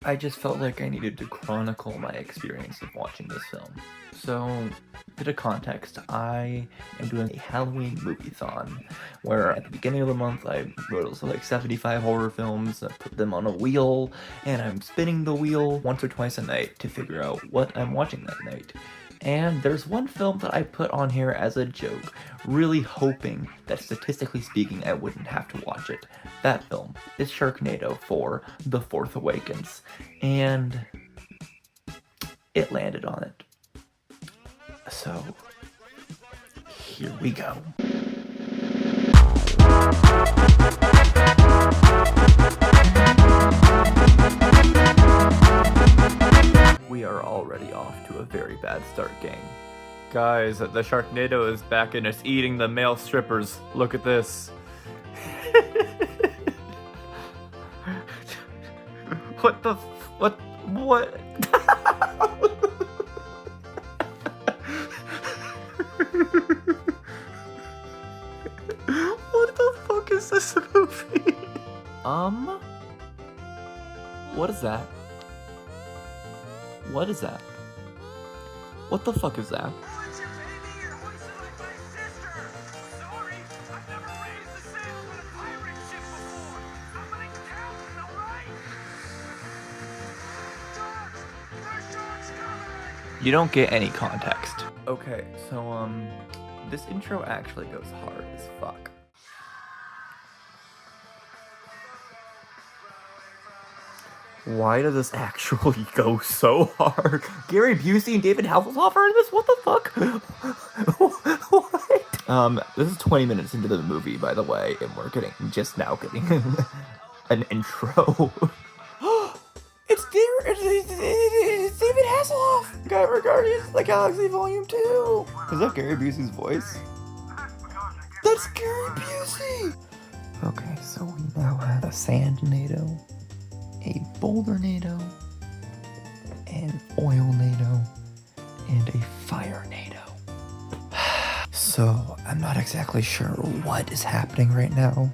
I just felt like I needed to chronicle my experience of watching this film. So, bit of context, I am doing a Halloween movie-thon, where at the beginning of the month I wrote like 75 horror films, I put them on a wheel, and I'm spinning the wheel once or twice a night to figure out what I'm watching that night. And there's one film that I put on here as a joke, really hoping that statistically speaking I wouldn't have to watch it. That film is Sharknado for The Fourth Awakens, and it landed on it. So, here we go. We are already off to a very bad start, gang. Guys, the Sharknado is back and it's eating the male strippers. Look at this. What the what? What the fuck is this movie? What is that? What is that? What the fuck is that? You don't get any context. Okay, so, this intro actually goes hard as fuck. Why does this actually go so hard? Gary Busey and David Hasselhoff are in this? What the fuck? What? This is 20 minutes into the movie, by the way, and we're just now getting an intro. It's David Hasselhoff! Guy for Guardians of the Galaxy Volume 2! Is that Gary Busey's voice? That's Gary Busey! Okay, so we now have a Sandnado, a Boulder-nado, an Oil-nado, and a Fire-nado. So, I'm not exactly sure what is happening right now,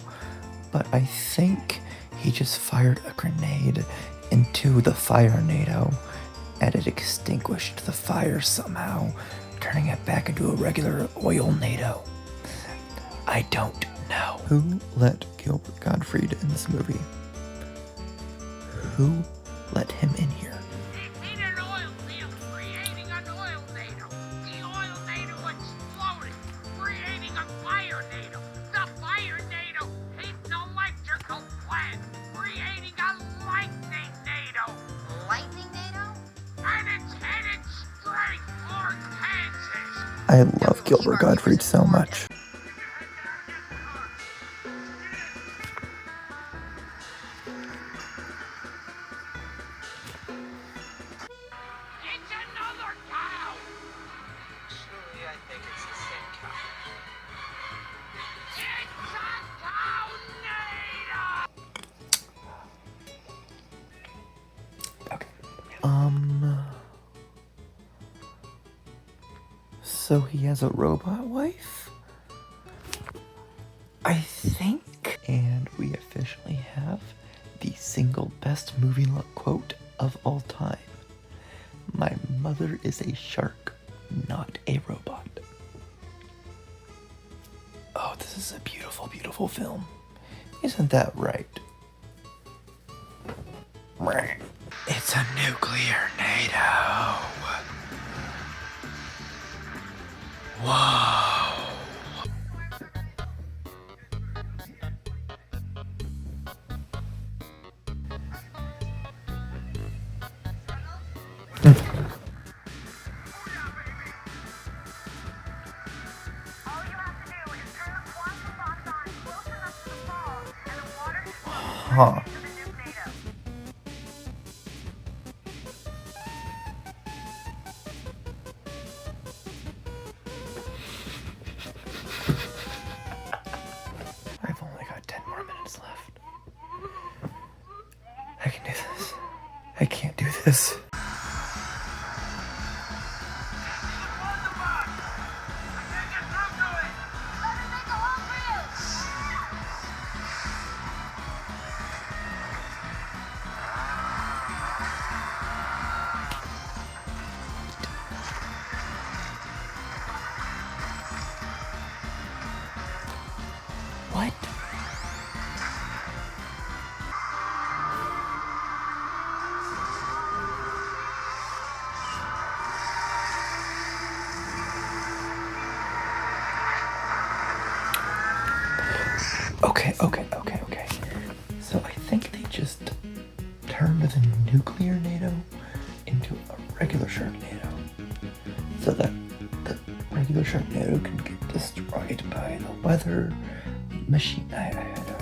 but I think he just fired a grenade into the Fire-nado, and it extinguished the fire somehow, turning it back into a regular Oil-nado. I don't know. Who let Gilbert Gottfried in this movie? Who let him in here? In an oil field, creating an oil nado. The oil nado exploded, creating a fire nado. The fire nado hit an electrical plant, creating a lightning nado. Lightning nado? And it's headed straight for Kansas. I love Gilbert Gottfried so much. It's another cow. Surely I think it's the same cow. It's a cow nado. So he has a robot wife? I think. And we officially have the single best movie quote of all time. My mother is a shark, not a robot. Oh, this is a beautiful, beautiful film. Isn't that right? It's a nuclear NATO. Whoa. Huh. I've only got 10 more minutes left. I can do this. I can't do this. Okay. So I think they just turned the nuclear NATO into a regular Sharknado. So that the regular Sharknado can get destroyed by the weather machine. I don't know.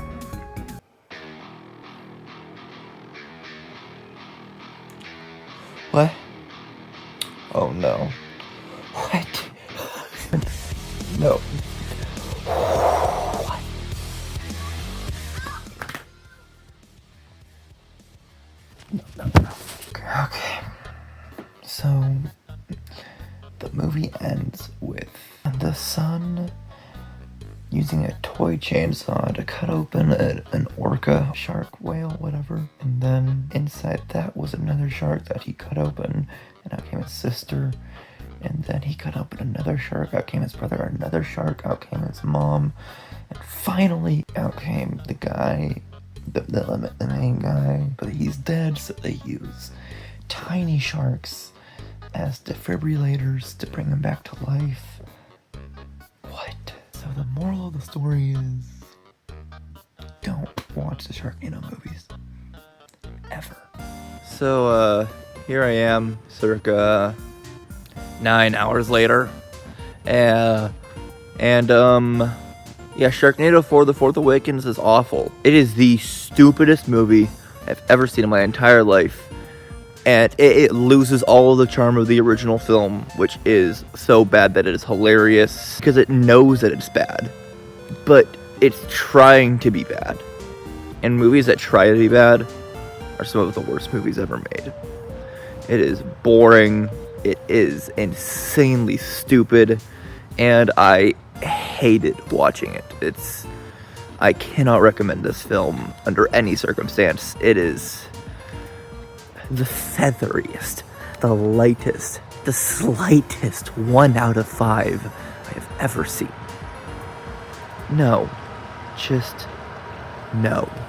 What? Oh no. What? No. What? No. Okay. So, the movie ends with the son using a toy chainsaw to cut open an orca, shark, whale, whatever. And then inside that was another shark that he cut open, and out came his sister. And then he cut open another shark, out came his brother, another shark, out came his mom. And finally, out came the guy, the main guy. But he's dead, so they use tiny sharks as defibrillators to bring him back to life. What? So the moral of the story is, don't watch the Sharknado movies. Ever. So, here I am, circa 9 hours later. Yeah, Sharknado 4: The Fourth Awakens is awful. It is the stupidest movie I've ever seen in my entire life. And it loses all of the charm of the original film, which is so bad that it is hilarious, because it knows that it's bad, but it's trying to be bad. And movies that try to be bad are some of the worst movies ever made. It is boring, it is insanely stupid, and I hated watching it. I cannot recommend this film under any circumstance. It is the featheriest, the lightest, the slightest 1 out of 5 I have ever seen. No. Just no.